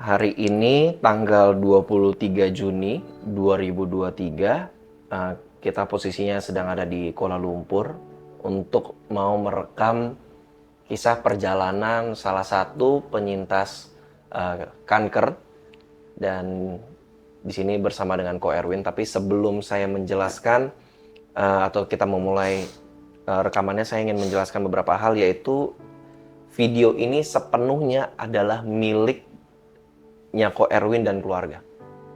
Hari ini tanggal 23 Juni 2023, kita posisinya sedang ada di Kuala Lumpur untuk mau merekam kisah perjalanan salah satu penyintas kanker, dan di sini bersama dengan Ko Erwin. Tapi sebelum saya menjelaskan atau kita memulai rekamannya, saya ingin menjelaskan beberapa hal, yaitu video ini sepenuhnya adalah miliknya Ko Erwin dan keluarga.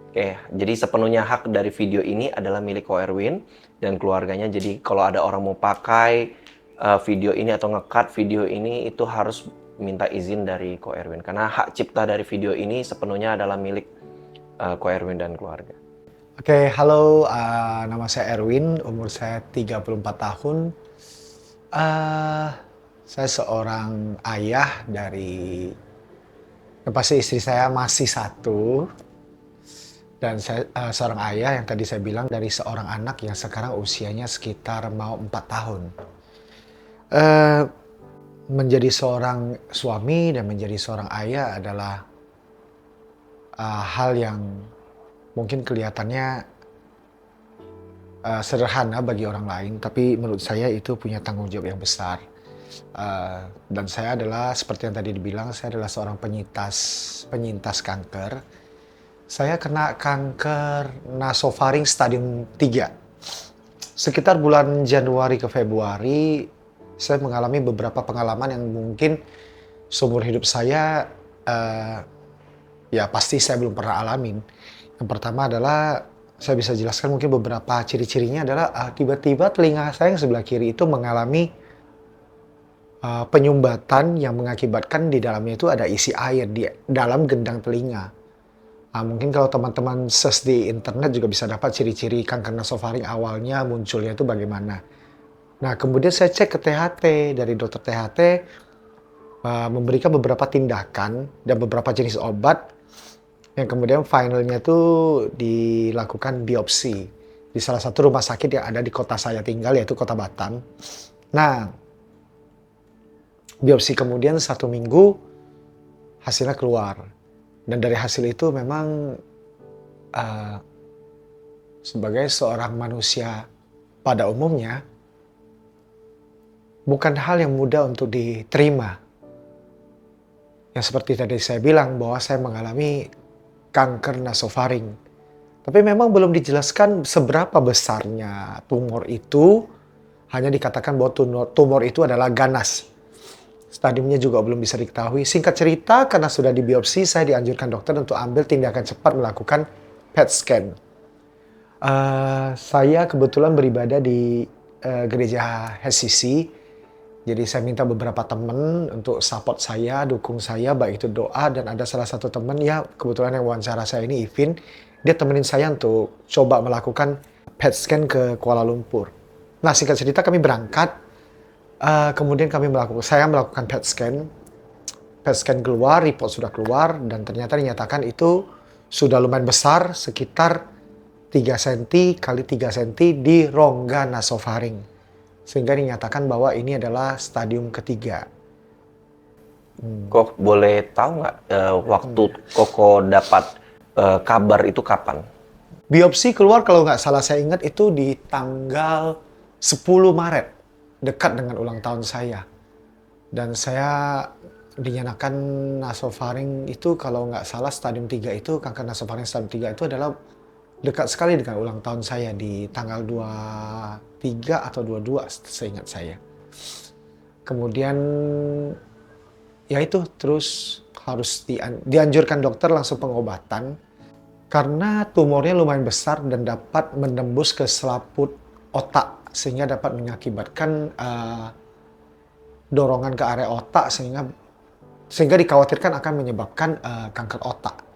Oke, jadi sepenuhnya hak dari video ini adalah milik Ko Erwin dan keluarganya. Jadi kalau ada orang mau pakai video ini atau nge-cut video ini, itu harus minta izin dari Ko Erwin. Karena hak cipta dari video ini sepenuhnya adalah milik Ko Erwin dan keluarga. Oke, halo, nama saya Erwin, umur saya 34 tahun. Eh, saya seorang ayah dari, yang pasti istri saya masih satu. Dan saya seorang ayah yang tadi saya bilang dari seorang anak yang sekarang usianya sekitar mau 4 tahun. Eh, menjadi seorang suami dan menjadi seorang ayah adalah hal yang mungkin kelihatannya sederhana bagi orang lain, tapi menurut saya itu punya tanggung jawab yang besar. Dan saya adalah, seperti yang tadi dibilang, saya adalah seorang penyintas kanker. Saya kena kanker nasofaring stadium 3. Sekitar bulan Januari ke Februari, saya mengalami beberapa pengalaman yang mungkin seumur hidup saya, ya pasti saya belum pernah alamin. Yang pertama adalah, saya bisa jelaskan mungkin beberapa ciri-cirinya adalah tiba-tiba telinga saya yang sebelah kiri itu mengalami penyumbatan yang mengakibatkan di dalamnya itu ada isi air di dalam gendang telinga. Mungkin kalau teman-teman search di internet juga bisa dapat ciri-ciri kanker nasofaring awalnya munculnya itu bagaimana. Nah, kemudian saya cek ke THT, dari dokter THT memberikan beberapa tindakan dan beberapa jenis obat yang kemudian finalnya tuh dilakukan biopsi di salah satu rumah sakit yang ada di kota saya tinggal, yaitu kota Batam. Nah, biopsi kemudian 1 minggu hasilnya keluar. Dan dari hasil itu memang sebagai seorang manusia pada umumnya bukan hal yang mudah untuk diterima. Yang seperti tadi saya bilang bahwa saya mengalami kanker nasofaring. Tapi memang belum dijelaskan seberapa besarnya tumor itu, hanya dikatakan bahwa tumor itu adalah ganas. Stadiumnya juga belum bisa diketahui. Singkat cerita, karena sudah dibiopsi, saya dianjurkan dokter untuk ambil tindakan cepat melakukan PET scan. Saya kebetulan beribadah di gereja HCC. Jadi saya minta beberapa teman untuk support saya, dukung saya, baik itu doa, dan ada salah satu teman ya kebetulan yang wawancara saya ini, Ivin, dia temenin saya untuk coba melakukan PET scan ke Kuala Lumpur. Nah, singkat cerita kami berangkat, kemudian saya melakukan PET scan keluar, report sudah keluar, dan ternyata dinyatakan itu sudah lumayan besar, sekitar 3 cm kali 3 cm di rongga nasofaring. Sehingga dinyatakan bahwa ini adalah stadium ketiga. Kok boleh tahu nggak waktu Koko dapat kabar itu kapan? Biopsi keluar kalau nggak salah saya ingat itu di tanggal 10 Maret, dekat dengan ulang tahun saya. Dan saya dinyatakan nasofaring itu kalau nggak salah stadium 3 itu, kanker nasofaring stadium 3 itu adalah dekat sekali dengan ulang tahun saya di tanggal 23 atau 22 seingat saya. Kemudian ya itu terus harus dianjurkan dokter langsung pengobatan karena tumornya lumayan besar dan dapat menembus ke selaput otak sehingga dapat mengakibatkan dorongan ke area otak sehingga dikhawatirkan akan menyebabkan kanker otak.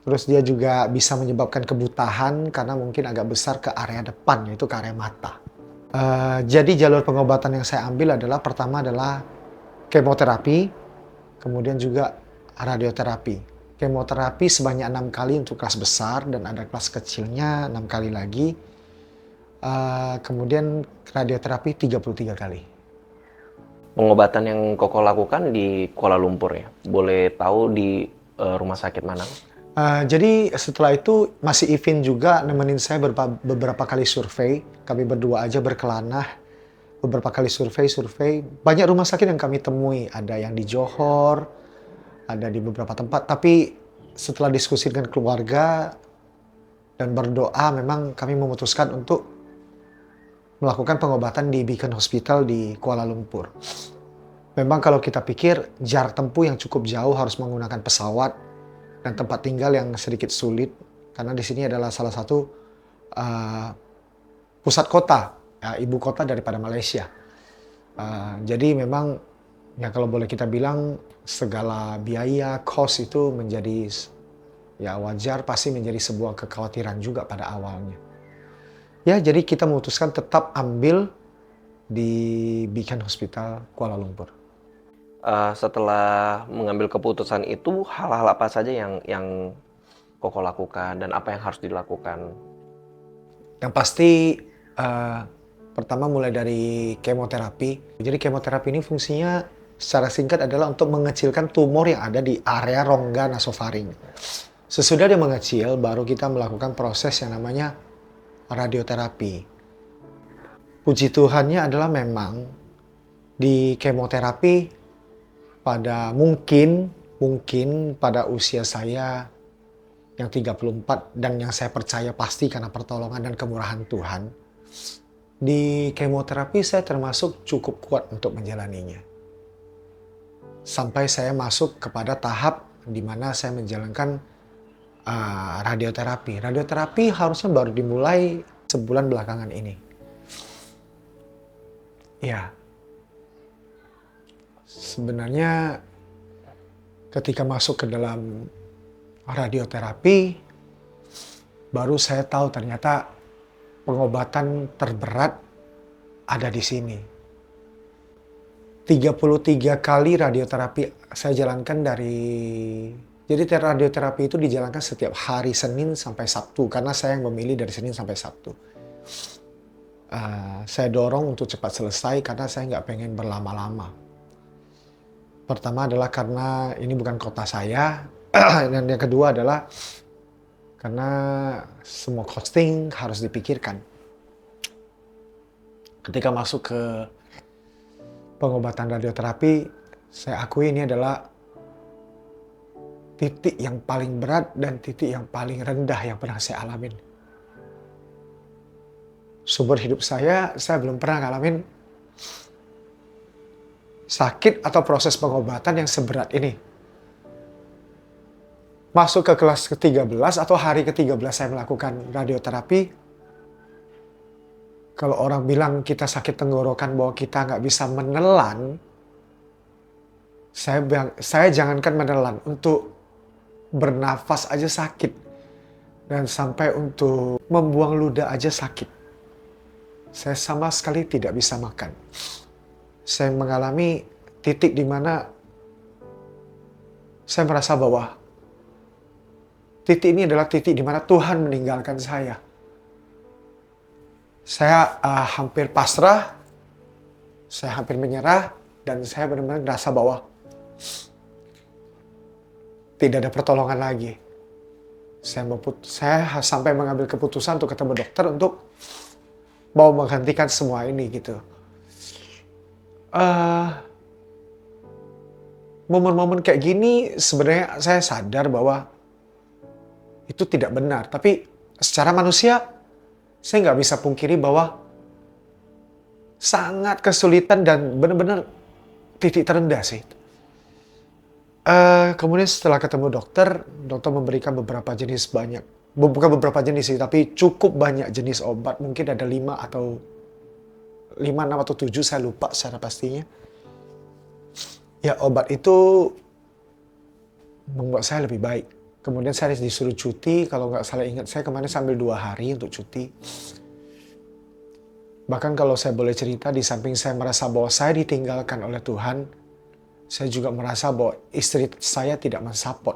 Terus dia juga bisa menyebabkan kebutahan karena mungkin agak besar ke area depan, yaitu ke area mata. Jadi jalur pengobatan yang saya ambil adalah, pertama adalah kemoterapi, kemudian juga radioterapi. Kemoterapi sebanyak 6 kali untuk kelas besar dan ada kelas kecilnya 6 kali lagi. Kemudian radioterapi 33 kali. Pengobatan yang Koko lakukan di Kuala Lumpur ya? Boleh tahu di rumah sakit mana? Jadi setelah itu masih Ivin juga nemenin saya beberapa kali survei. Kami berdua aja berkelana beberapa kali survei. Banyak rumah sakit yang kami temui. Ada yang di Johor, ada di beberapa tempat. Tapi setelah diskusi dengan keluarga dan berdoa, memang kami memutuskan untuk melakukan pengobatan di Beacon Hospital di Kuala Lumpur. Memang kalau kita pikir jarak tempuh yang cukup jauh harus menggunakan pesawat dan tempat tinggal yang sedikit sulit karena di sini adalah salah satu uh, pusat kota, ibu kota daripada Malaysia. Jadi memang ya kalau boleh kita bilang segala biaya, cost itu menjadi ya wajar pasti menjadi sebuah kekhawatiran juga pada awalnya. Ya jadi kita memutuskan tetap ambil di Beacon Hospital Kuala Lumpur. Setelah mengambil keputusan itu, hal-hal apa saja yang Koko lakukan dan apa yang harus dilakukan? Yang pasti pertama mulai dari kemoterapi. Jadi kemoterapi ini fungsinya secara singkat adalah untuk mengecilkan tumor yang ada di area rongga nasofaring. Sesudah dia mengecil, baru kita melakukan proses yang namanya radioterapi. Puji Tuhannya adalah memang di kemoterapi pada mungkin pada usia saya yang 34 dan yang saya percaya pasti karena pertolongan dan kemurahan Tuhan. Di kemoterapi saya termasuk cukup kuat untuk menjalaninya. Sampai saya masuk kepada tahap di mana saya menjalankan radioterapi. Radioterapi harusnya baru dimulai sebulan belakangan ini. Ya, sebenarnya ketika masuk ke dalam radioterapi, baru saya tahu ternyata pengobatan terberat ada di sini. 33 kali radioterapi saya jalankan jadi radioterapi itu dijalankan setiap hari Senin sampai Sabtu, karena saya yang memilih dari Senin sampai Sabtu. Saya dorong untuk cepat selesai karena saya nggak pengen berlama-lama. Pertama adalah karena ini bukan kota saya, dan yang kedua adalah karena semua costing harus dipikirkan. Ketika masuk ke pengobatan radioterapi, saya akui ini adalah titik yang paling berat dan titik yang paling rendah yang pernah saya alamin. Sumber hidup saya belum pernah ngalamin sakit atau proses pengobatan yang seberat ini. Masuk ke kelas ke-13 atau hari ke-13 saya melakukan radioterapi. Kalau orang bilang kita sakit tenggorokan bahwa kita nggak bisa menelan, saya jangankan menelan, untuk bernafas aja sakit. Dan sampai untuk membuang ludah aja sakit. Saya sama sekali tidak bisa makan. Saya mengalami titik di mana saya merasa bahwa titik ini adalah titik di mana Tuhan meninggalkan saya. Saya hampir pasrah, saya hampir menyerah, dan saya benar-benar merasa bahwa tidak ada pertolongan lagi. Saya sampai mengambil keputusan untuk ketemu dokter untuk mau menghentikan semua ini gitu. Momen-momen kayak gini sebenarnya saya sadar bahwa itu tidak benar. Tapi secara manusia saya nggak bisa pungkiri bahwa sangat kesulitan dan benar-benar titik terendah sih. Kemudian setelah ketemu dokter memberikan bukan beberapa jenis sih, tapi cukup banyak jenis obat. Mungkin ada 5, 6 atau 7, saya lupa secara pastinya. Ya, obat itu membuat saya lebih baik. Kemudian saya disuruh cuti, kalau nggak salah ingat saya kemarin sambil 2 hari untuk cuti. Bahkan kalau saya boleh cerita, di samping saya merasa bahwa saya ditinggalkan oleh Tuhan, saya juga merasa bahwa istri saya tidak mensupport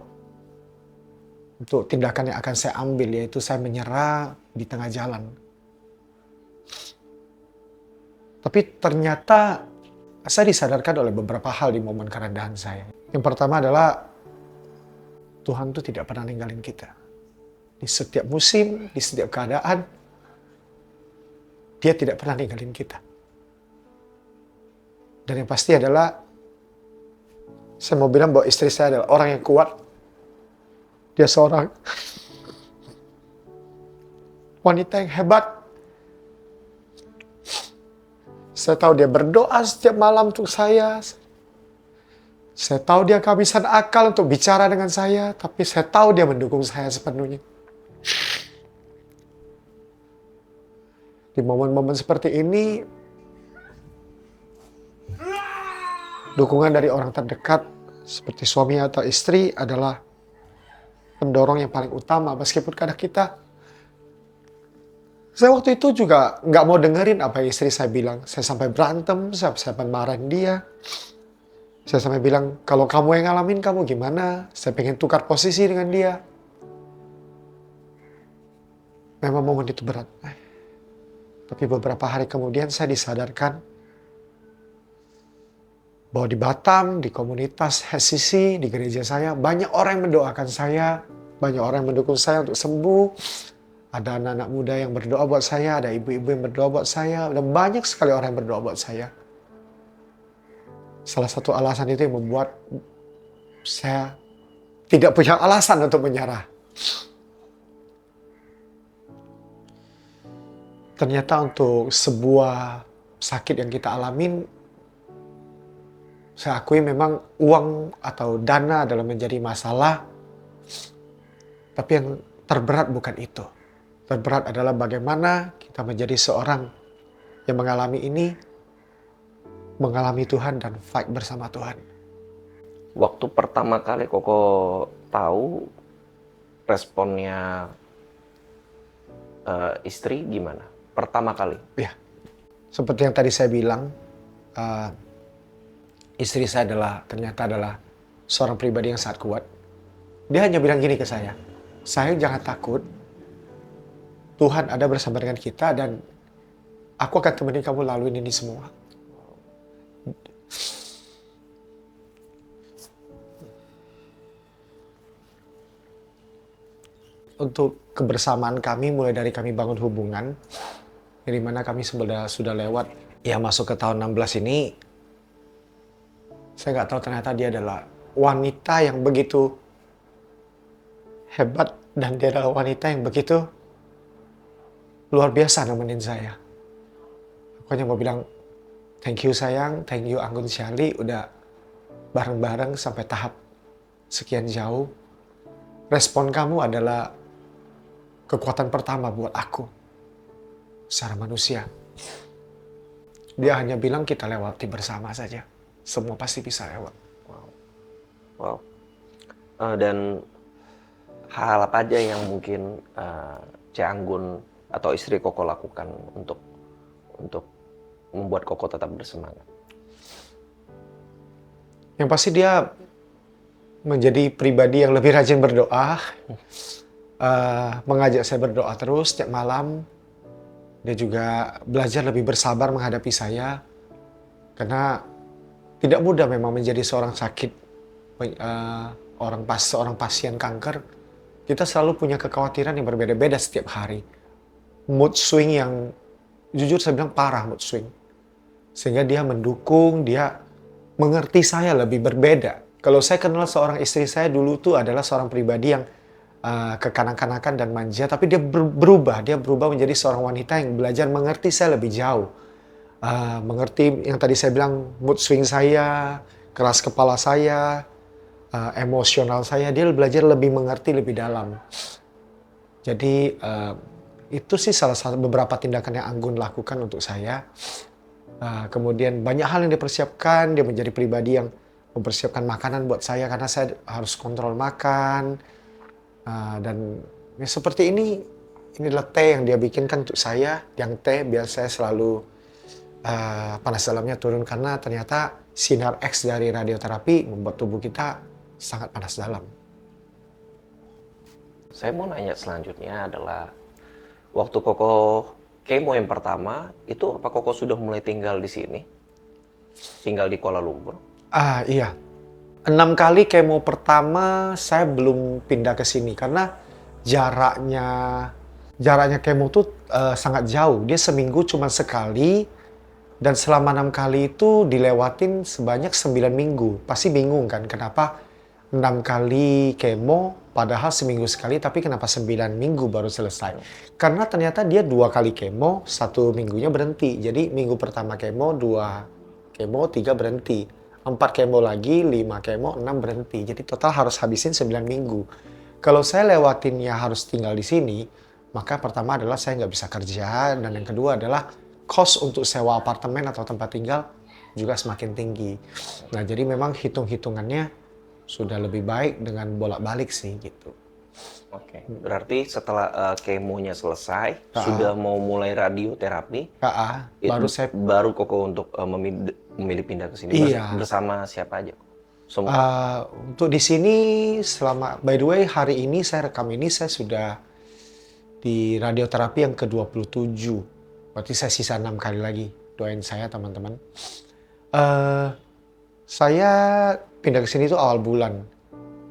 untuk tindakan yang akan saya ambil, yaitu saya menyerah di tengah jalan. Tapi ternyata saya disadarkan oleh beberapa hal di momen kerendahan saya. Yang pertama adalah Tuhan tuh tidak pernah ninggalin kita. Di setiap musim, di setiap keadaan, Dia tidak pernah ninggalin kita. Dan yang pasti adalah, saya mau bilang bahwa istri saya adalah orang yang kuat. Dia seorang wanita yang hebat. Saya tahu dia berdoa setiap malam untuk saya. Saya tahu dia kehabisan akal untuk bicara dengan saya, tapi saya tahu dia mendukung saya sepenuhnya. Di momen-momen seperti ini, dukungan dari orang terdekat, seperti suami atau istri, adalah pendorong yang paling utama. Meskipun kadang saya waktu itu juga nggak mau dengerin apa yang istri saya bilang. Saya sampai berantem, saya sampai marahin dia. Saya sampai bilang, kalau kamu yang ngalamin, kamu gimana? Saya pengen tukar posisi dengan dia. Memang momen itu berat. Tapi beberapa hari kemudian saya disadarkan bahwa di Batam, di komunitas HSCC, di gereja saya, banyak orang yang mendoakan saya, banyak orang yang mendukung saya untuk sembuh. Ada anak-anak muda yang berdoa buat saya, ada ibu-ibu yang berdoa buat saya, dan banyak sekali orang yang berdoa buat saya. Salah satu alasan itu yang membuat saya tidak punya alasan untuk menyerah. Ternyata untuk sebuah sakit yang kita alamin, saya akui memang uang atau dana adalah menjadi masalah. Tapi yang terberat bukan itu. Terberat adalah bagaimana kita menjadi seorang yang mengalami ini, mengalami Tuhan dan fight bersama Tuhan. Waktu pertama kali Koko tahu, responnya istri gimana? Pertama kali? Ya, seperti yang tadi saya bilang, istri saya ternyata adalah seorang pribadi yang sangat kuat. Dia hanya bilang gini ke saya, sayang jangan takut, Tuhan ada bersama dengan kita dan aku akan temenin kamu laluin ini semua. Untuk kebersamaan kami, mulai dari kami bangun hubungan, dari mana kami sudah lewat, ya masuk ke tahun 16 ini, saya nggak tahu ternyata dia adalah wanita yang begitu hebat dan dia adalah wanita yang begitu luar biasa nemenin saya. Aku hanya mau bilang, thank you sayang, thank you Anggun Syali, udah bareng-bareng sampai tahap sekian jauh. Respon kamu adalah kekuatan pertama buat aku secara manusia. Dia hanya bilang kita lewati bersama saja. Semua pasti bisa lewat. Wow. Dan hal apa aja yang mungkin Cik Anggun atau istri Koko lakukan untuk membuat Koko tetap bersemangat? Yang pasti dia menjadi pribadi yang lebih rajin berdoa, mengajak saya berdoa terus setiap malam. Dia juga belajar lebih bersabar menghadapi saya, karena tidak mudah memang menjadi seorang sakit, seorang pasien kanker. Kita selalu punya kekhawatiran yang berbeda-beda setiap hari. Mood swing yang jujur saya bilang parah, mood swing. Sehingga dia mendukung, dia mengerti saya lebih berbeda. Kalau saya kenal seorang istri saya dulu tuh adalah seorang pribadi yang kekanak-kanakan dan manja, tapi dia berubah menjadi seorang wanita yang belajar mengerti saya lebih jauh. Mengerti yang tadi saya bilang, mood swing saya, keras kepala saya, emosional saya, dia belajar lebih mengerti lebih dalam. Jadi itu sih salah satu beberapa tindakan yang Anggun lakukan untuk saya. Kemudian banyak hal yang dipersiapkan, dia menjadi pribadi yang mempersiapkan makanan buat saya karena saya harus kontrol makan. Dan ya seperti ini adalah teh yang dia bikinkan untuk saya. Yang teh biar saya selalu panas dalamnya turun, karena ternyata sinar X dari radioterapi membuat tubuh kita sangat panas dalam. Saya mau nanya selanjutnya adalah, waktu Koko kemo yang pertama, itu apa Koko sudah mulai tinggal di sini? Tinggal di Kuala Lumpur? Iya. 6 kali kemo pertama saya belum pindah ke sini karena jaraknya jaraknya kemo tuh sangat jauh. Dia seminggu cuma sekali dan selama 6 kali itu dilewatin sebanyak 9 minggu. Pasti bingung kan kenapa 6 kali kemo padahal seminggu sekali tapi kenapa 9 minggu baru selesai. Karena ternyata dia 2 kali kemo, 1 minggunya berhenti. Jadi minggu pertama kemo, 2 kemo, 3 berhenti. 4 kemo lagi, 5 kemo, 6 berhenti. Jadi total harus habisin 9 minggu. Kalau saya lewatinnya harus tinggal di sini, maka pertama adalah saya nggak bisa kerja, dan yang kedua adalah cost untuk sewa apartemen atau tempat tinggal juga semakin tinggi. Nah, jadi memang hitung-hitungannya sudah lebih baik dengan bolak-balik sih gitu. Oke. Berarti setelah kemonya selesai, Ah. sudah mau mulai radioterapi, baru Koko untuk memilih pindah ke sini. Iya. Bersama siapa aja? Semua. Untuk di sini selama, by the way, hari ini saya rekam ini saya sudah di radioterapi yang ke-27. Berarti saya sisa 6 kali lagi. Doain saya teman-teman. Saya pindah ke sini itu awal bulan.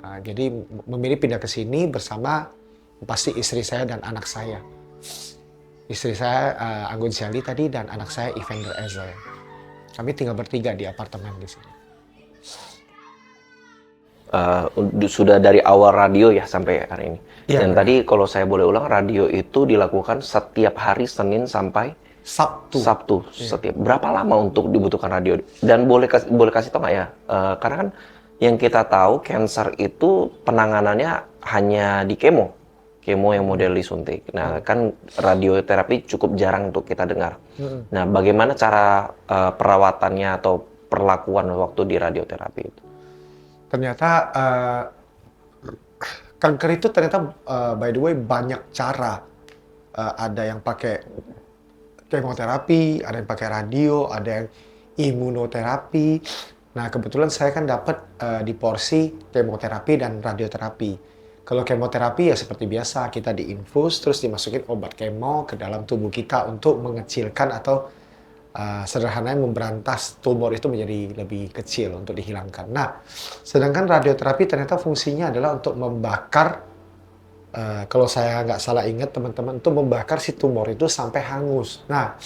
Jadi memilih pindah ke sini bersama pasti istri saya dan anak saya. Istri saya Anggun Syali tadi dan anak saya Evander Ezel. Kami tinggal bertiga di apartemen di sini. Sudah dari awal radio ya sampai hari ini. Iya, Dan benar. tadi kalau saya boleh ulang, radio itu dilakukan setiap hari Senin sampai Sabtu. setiap. Berapa lama untuk dibutuhkan radio? Dan boleh kasih tau nggak ya? Karena kan yang kita tahu cancer itu penanganannya hanya di kemo yang model disuntik. Nah, kan radioterapi cukup jarang untuk kita dengar. Nah, bagaimana cara perawatannya atau perlakuan waktu di radioterapi itu? Ternyata kanker itu ternyata by the way banyak cara. Ada yang pakai kemoterapi, ada yang pakai radio, ada yang imunoterapi. Nah, kebetulan saya kan dapat di porsi kemoterapi dan radioterapi. Kalau kemoterapi ya seperti biasa, kita diinfus terus dimasukin obat kemo ke dalam tubuh kita untuk mengecilkan atau sederhananya memberantas tumor itu menjadi lebih kecil untuk dihilangkan. Nah, sedangkan radioterapi ternyata fungsinya adalah untuk membakar, kalau saya nggak salah ingat teman-teman, untuk membakar si tumor itu sampai hangus. Nah,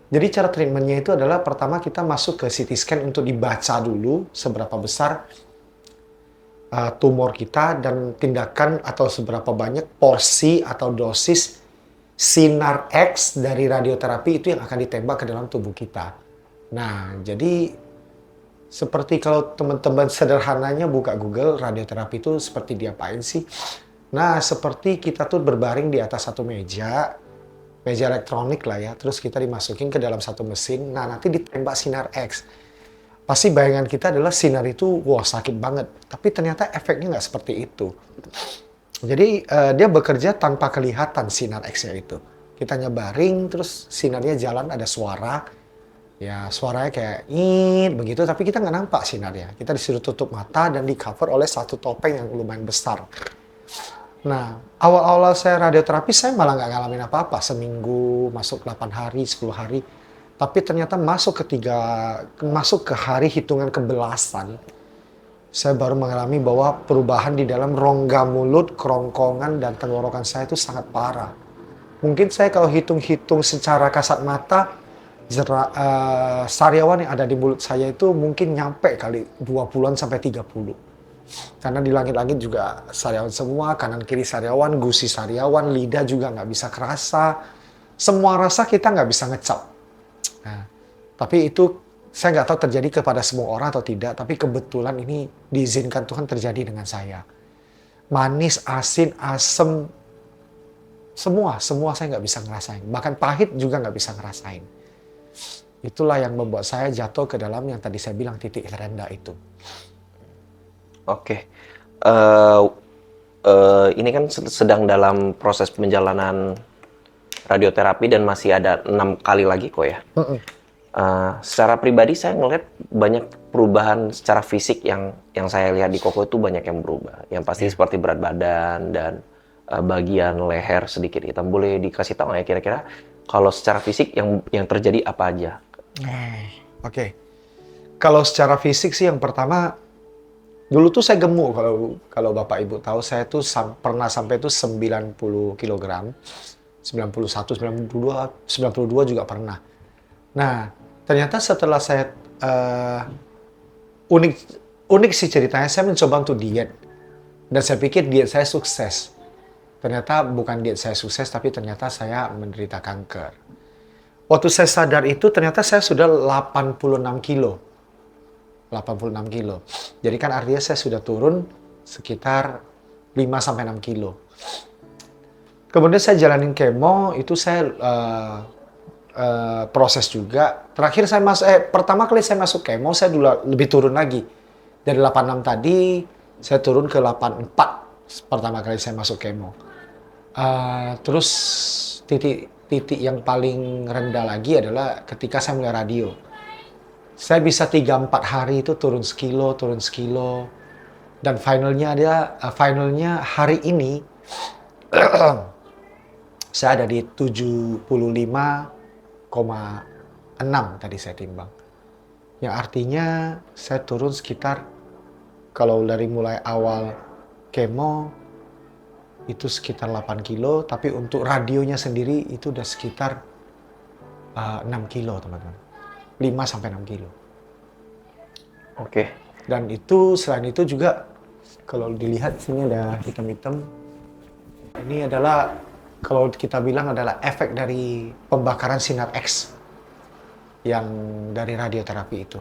jadi cara treatmentnya itu adalah pertama kita masuk ke CT scan untuk dibaca dulu seberapa besar tumor kita dan tindakan atau seberapa banyak porsi atau dosis sinar X dari radioterapi itu yang akan ditembak ke dalam tubuh kita. Nah, jadi seperti kalau teman-teman sederhananya buka Google, radioterapi itu seperti diapain sih? Nah, seperti kita tuh berbaring di atas satu meja elektronik lah ya, terus kita dimasukin ke dalam satu mesin, nah nanti ditembak sinar X. Pasti bayangan kita adalah sinar itu, wah sakit banget. Tapi ternyata efeknya nggak seperti itu. Jadi dia bekerja tanpa kelihatan sinar X-nya itu. Kita nyebaring, terus sinarnya jalan, ada suara. Ya suaranya kayak begitu, tapi kita nggak nampak sinarnya. Kita disuruh tutup mata dan di cover oleh satu topeng yang lumayan besar. Nah, awal-awal saya radioterapi, saya malah nggak ngalamin apa-apa. Seminggu, masuk 8 hari, 10 hari. Tapi ternyata masuk ke hari hitungan kebelasan, saya baru mengalami bahwa perubahan di dalam rongga mulut, kerongkongan, dan tenggorokan saya itu sangat parah. Mungkin saya kalau hitung-hitung secara kasat mata, sariawan yang ada di mulut saya itu mungkin nyampe kali 20-an sampai 30. Karena di langit-langit juga sariawan semua, kanan kiri sariawan, gusi sariawan, lidah juga nggak bisa kerasa. Semua rasa kita nggak bisa ngecap. Nah, tapi itu saya nggak tahu terjadi kepada semua orang atau tidak, tapi kebetulan ini diizinkan Tuhan terjadi dengan saya. Manis, asin, asem, semua saya nggak bisa ngerasain. Bahkan pahit juga nggak bisa ngerasain. Itulah yang membuat saya jatuh ke dalam yang tadi saya bilang titik terendah itu. Oke. Ini kan sedang dalam proses penjalanan radioterapi dan masih ada 6 kali lagi kok ya. Secara pribadi saya ngeliat banyak perubahan secara fisik yang saya lihat di Koko itu banyak yang berubah. Yang pasti seperti berat badan dan bagian leher sedikit hitam. Boleh dikasih tahu nggak ya kira-kira kalau secara fisik yang terjadi apa aja? Oke. Kalau secara fisik sih yang pertama Dulu tuh saya gemuk, kalau Bapak Ibu tahu, saya tuh pernah sampai tuh 90 kilogram, 91, 92 juga pernah. Nah, ternyata setelah saya eh, unik unik sih ceritanya, saya mencoba untuk diet dan saya pikir diet saya sukses. Ternyata bukan diet saya sukses, tapi ternyata saya menderita kanker. Waktu saya sadar itu ternyata saya sudah 86 kilo. 86 kilo. Jadi kan artinya saya sudah turun sekitar 5-6 kilo. Kemudian saya jalanin kemo, itu saya proses juga. Terakhir saya pertama kali saya masuk kemo, saya dulu lebih turun lagi. Dari 86 tadi, saya turun ke 84 pertama kali saya masuk kemo. Terus titik yang paling rendah lagi adalah ketika saya mulai radio. Saya bisa 3-4 hari itu turun sekilo. Dan finalnya hari ini, saya ada di 75,6 tadi saya timbang. Yang artinya saya turun sekitar, kalau dari mulai awal kemo, itu sekitar 8 kilo, tapi untuk radionya sendiri itu udah sekitar 6 kilo, teman-teman. 5-6 kilo. Oke. Dan itu, selain itu juga, kalau dilihat sini ada hitam-hitam. Ini adalah, kalau kita bilang adalah efek dari pembakaran sinar X yang dari radioterapi itu.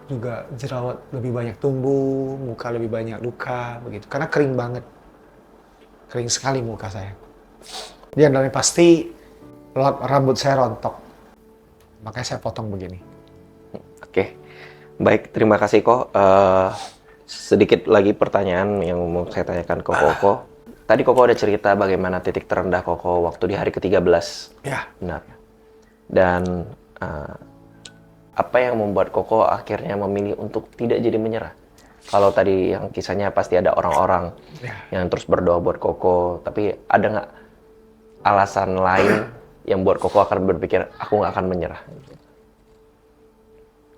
Juga jerawat lebih banyak tumbuh, muka lebih banyak luka, begitu. Karena kering banget. Kering sekali muka saya. Dan yang pasti, rambut saya rontok. Makanya saya potong begini. Oke, baik, terima kasih Ko. Sedikit lagi pertanyaan yang mau saya tanyakan ke Koko. Tadi Koko ada cerita bagaimana titik terendah Koko waktu di hari ke-13. Ya. Benar. Dan apa yang membuat Koko akhirnya memilih untuk tidak jadi menyerah? Kalau tadi yang kisahnya pasti ada orang-orang yang terus berdoa buat Koko, tapi ada nggak alasan lain yang buat Koko akan berpikir, aku nggak akan menyerah?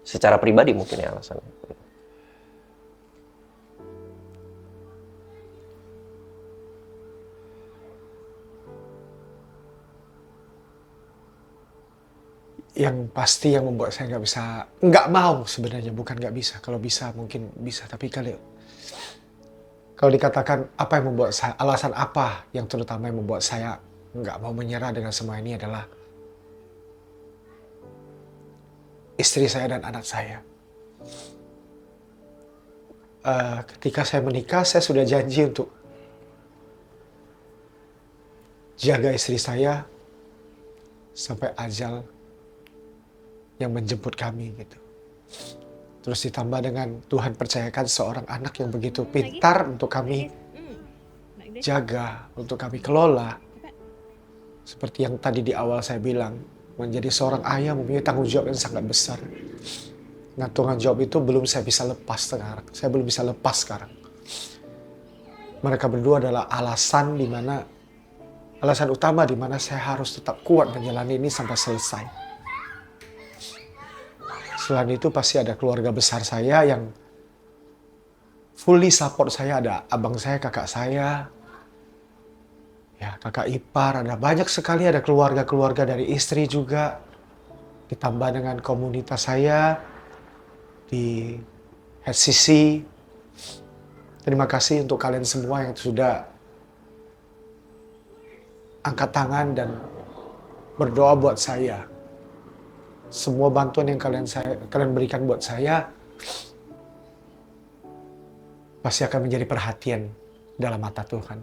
Secara pribadi mungkin ya alasannya. Yang pasti yang membuat saya nggak mau sebenarnya, bukan nggak bisa. Kalau bisa mungkin bisa, tapi kalau dikatakan apa yang membuat saya, alasan apa yang terutama yang membuat saya nggak mau menyerah dengan semua ini adalah istri saya dan anak saya. Ketika saya menikah, saya sudah janji untuk jaga istri saya sampai ajal yang menjemput kami gitu. Terus ditambah dengan Tuhan percayakan seorang anak yang begitu pintar untuk kami jaga, untuk kami kelola. Seperti yang tadi di awal saya bilang, menjadi seorang ayah mempunyai tanggung jawab yang sangat besar. Nah, tanggung jawab itu belum saya bisa lepas sekarang. Saya belum bisa lepas sekarang. Mereka berdua adalah alasan utama di mana saya harus tetap kuat menjalani ini sampai selesai. Selain itu pasti ada keluarga besar saya yang fully support saya. Ada abang saya, kakak saya, ya kakak ipar, ada banyak sekali, ada keluarga-keluarga dari istri juga. Ditambah dengan komunitas saya di HCC. Terima kasih untuk kalian semua yang sudah angkat tangan dan berdoa buat saya. Semua bantuan yang kalian berikan buat saya pasti akan menjadi perhatian dalam mata Tuhan.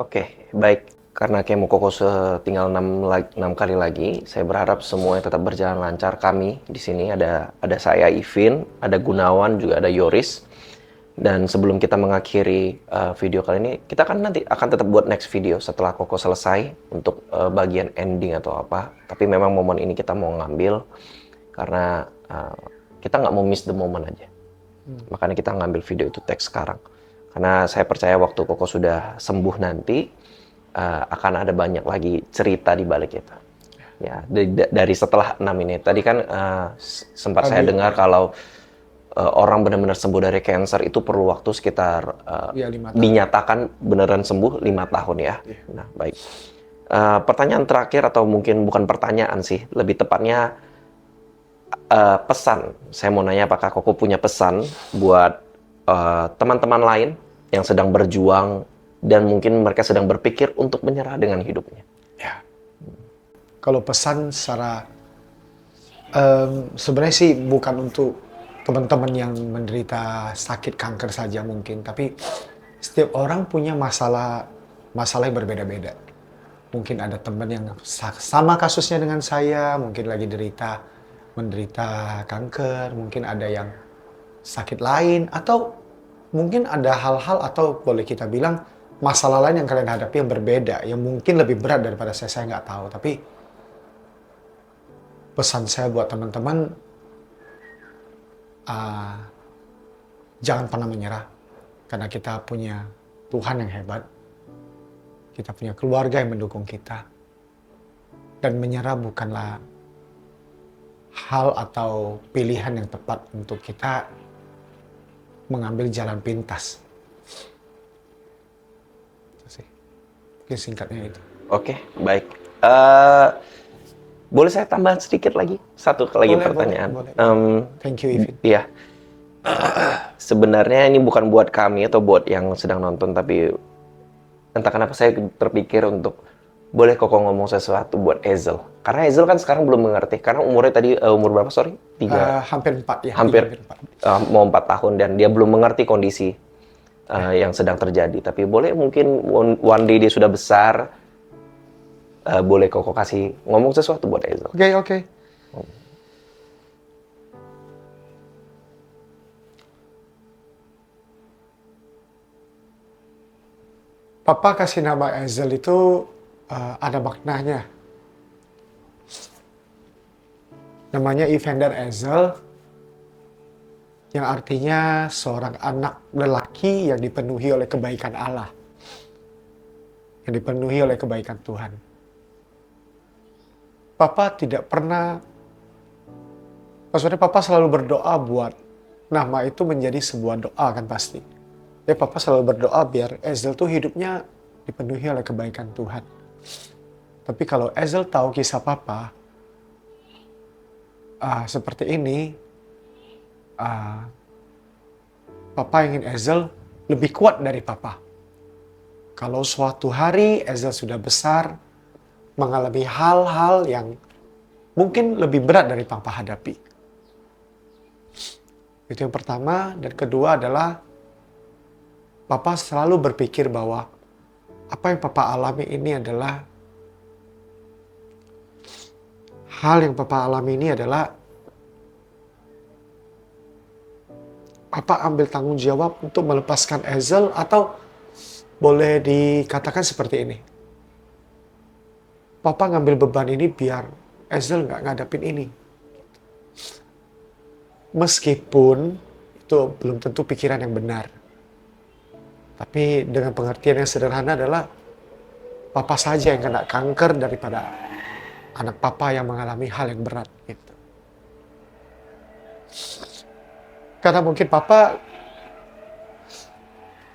Oke, baik. Karena kemo Koko tinggal 6 kali lagi, saya berharap semuanya tetap berjalan lancar. Kami di sini ada saya Ivin, ada Gunawan, juga ada Yoris. Dan sebelum kita mengakhiri video kali ini, kita kan nanti akan tetap buat next video setelah Koko selesai untuk bagian ending atau apa. Tapi memang momen ini kita mau ngambil karena kita nggak mau miss the moment aja. Makanya kita ngambil video itu teks sekarang. Karena saya percaya waktu Koko sudah sembuh nanti, akan ada banyak lagi cerita di balik itu. Ya, dari setelah 6 ini. Tadi kan sempat saya dengar kalau orang benar-benar sembuh dari cancer itu perlu waktu sekitar Ya, 5 tahun. dinyatakan beneran sembuh 5 tahun ya. Iya. Nah, baik. Pertanyaan terakhir atau mungkin bukan pertanyaan sih, lebih tepatnya pesan. Saya mau nanya apakah Koko punya pesan buat teman-teman lain yang sedang berjuang dan mungkin mereka sedang berpikir untuk menyerah dengan hidupnya. Ya. Kalau pesan secara sebenarnya sih bukan untuk teman-teman yang menderita sakit kanker saja mungkin, tapi setiap orang punya masalah yang berbeda-beda. Mungkin ada teman yang sama kasusnya dengan saya, mungkin lagi menderita kanker, mungkin ada yang sakit lain, atau mungkin ada hal-hal atau boleh kita bilang masalah lain yang kalian hadapi yang berbeda, yang mungkin lebih berat daripada saya nggak tahu. Tapi pesan saya buat teman-teman, jangan pernah menyerah, karena kita punya Tuhan yang hebat, kita punya keluarga yang mendukung kita, dan menyerah bukanlah hal atau pilihan yang tepat untuk kita mengambil jalan pintas. Itu sih. Mungkin singkatnya itu. Oke, baik. Boleh saya tambah sedikit lagi? Satu lagi Boleh, pertanyaan. boleh. Thank you, Ivin. Iya. Sebenarnya ini bukan buat kami atau buat yang sedang nonton, tapi entah kenapa saya terpikir untuk boleh Koko ngomong sesuatu buat Ezel. Karena Ezel kan sekarang belum mengerti. Karena umurnya tadi umur berapa? Sorry, 3. Hampir 4 ya. Hampir 3, mau 4 tahun dan dia belum mengerti kondisi yang sedang terjadi. Tapi boleh mungkin one day dia sudah besar, boleh Koko kasih ngomong sesuatu buat Ezel. Oke. Papa kasih nama Ezel itu ada maknanya. Namanya Evander Ezel, yang artinya seorang anak lelaki yang dipenuhi oleh kebaikan Allah, yang dipenuhi oleh kebaikan Tuhan. Papa tidak pernah, maksudnya Papa selalu berdoa buat nama itu menjadi sebuah doa kan pasti. Ya, Papa selalu berdoa biar Ezel tuh hidupnya dipenuhi oleh kebaikan Tuhan. Tapi kalau Ezel tahu kisah Papa seperti ini, Papa ingin Ezel lebih kuat dari Papa. Kalau suatu hari Ezel sudah besar, mengalami hal-hal yang mungkin lebih berat dari Papa hadapi. Itu yang pertama. Dan kedua adalah Papa selalu berpikir bahwa apa yang Papa alami ini adalah Papa ambil tanggung jawab untuk melepaskan Ezel, atau boleh dikatakan seperti ini. Papa ngambil beban ini biar Ezel nggak ngadapin ini. Meskipun itu belum tentu pikiran yang benar. Tapi dengan pengertian yang sederhana adalah Papa saja yang kena kanker daripada anak Papa yang mengalami hal yang berat. Gitu. Karena mungkin Papa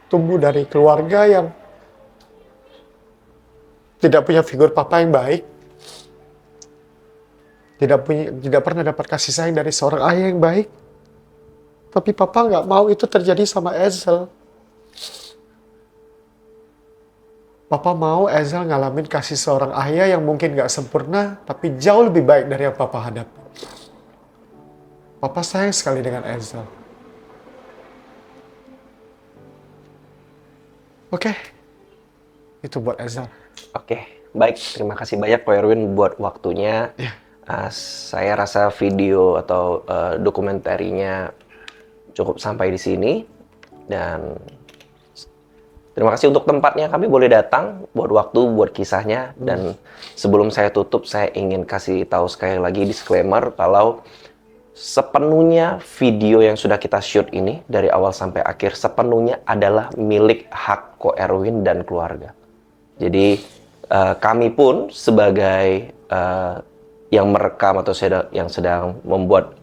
tumbuh dari keluarga yang tidak punya figur Papa yang baik. Tidak pernah dapat kasih sayang dari seorang ayah yang baik. Tapi Papa nggak mau itu terjadi sama Ezel. Papa mau Ezel ngalamin kasih seorang ayah yang mungkin gak sempurna, tapi jauh lebih baik dari yang Papa hadapi. Papa sayang sekali dengan Ezel. Oke. Itu buat Ezel. Oke, baik. Terima kasih banyak Ko Erwin buat waktunya. Ya. Saya rasa video atau dokumentarinya cukup sampai di sini. Dan terima kasih untuk tempatnya, kami boleh datang, buat waktu, buat kisahnya. Dan sebelum saya tutup, saya ingin kasih tahu sekali lagi disclaimer kalau sepenuhnya video yang sudah kita shoot ini dari awal sampai akhir sepenuhnya adalah milik hak Ko Erwin dan keluarga. Jadi kami pun sebagai yang merekam atau yang sedang membuat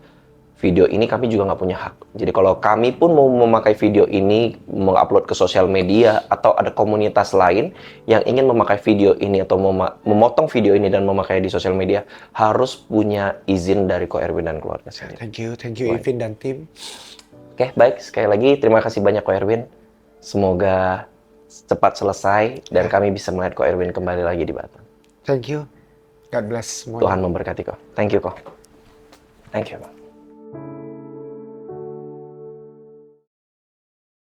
video ini kami juga nggak punya hak. Jadi kalau kami pun mau memakai video ini, mengupload ke sosial media, atau ada komunitas lain yang ingin memakai video ini atau memotong video ini dan memakai di sosial media, harus punya izin dari Ko Erwin dan keluarga sendiri. Thank you Ivin dan tim. Oke, baik. Sekali lagi terima kasih banyak Ko Erwin. Semoga cepat selesai dan kami bisa melihat Ko Erwin kembali lagi di Batam. Thank you. God bless semuanya. Tuhan memberkati Ko. Thank you Ko. Thank you Ko.